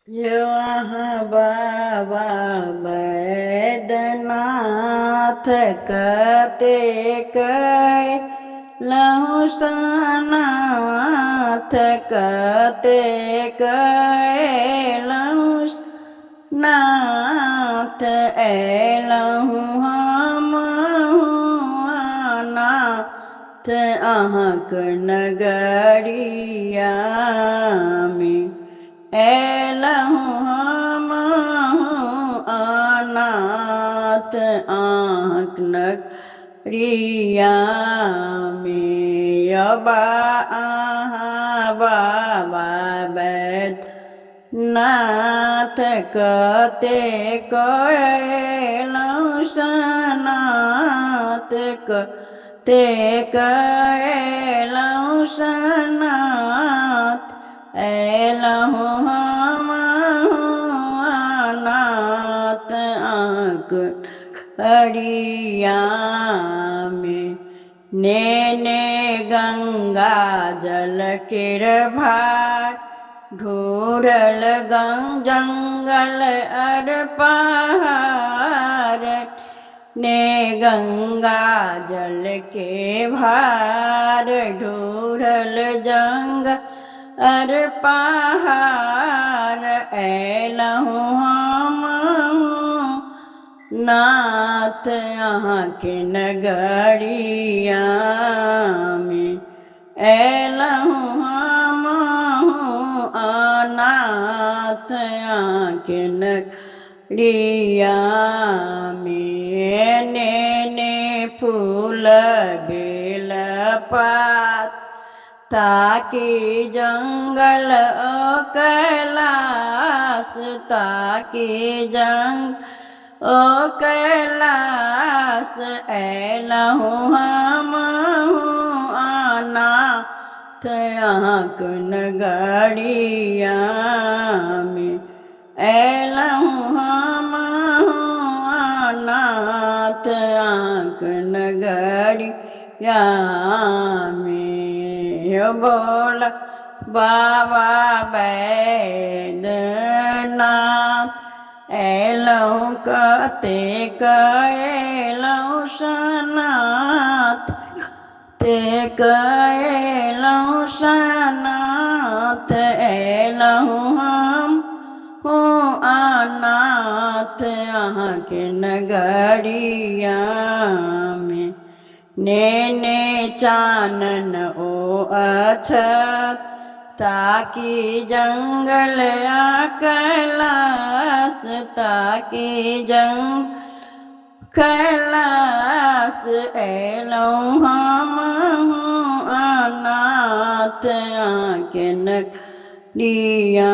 यहाँ बाबा बैद्यनाथ कते कै लहु सनाथ कते कै लहु नाथ एलहु हमहु अनाथ अहाँक नगरिया में एलहु हमहु अनाथ अहाँक नगरिया में अबा अहाँ बाबा बैद्यनाथ कते कयलहुँ सनाथ कते कयलहुँ सनाथ एलहु हमहु अनाथ अहाँक नगरिया में नेने गंगा जल केर भार ढूढ़ल जंगल अर पहाड़ ने गंगा जल के भार ढूढ़ल जंगल अर पहाड़ एलहु हमहु नाथ अहाँके नगरिया में एलहु हमहु अनाथ अहाँके नगरिया में नेने फूल बेल पात ताकि जंगल ओ कैलाश ताकि जंगल ओ कैलाश एलहु हमहु अनाथ अहाँक नगरिया में एलहु हमहु अनाथ अहाँक नगरिया में बोल बाबा बैद्यनाथ एलहु कते कयलहुँ सनाथ ते कयलहुँ सनाथ एलहु हमहु अनाथ अहाँके नगरिया में नेने चानन ओ अछत ताकि जंगल आ कैलाश ताकि कैलाश एलहु हमहु अनाथ अहाँके नगरिया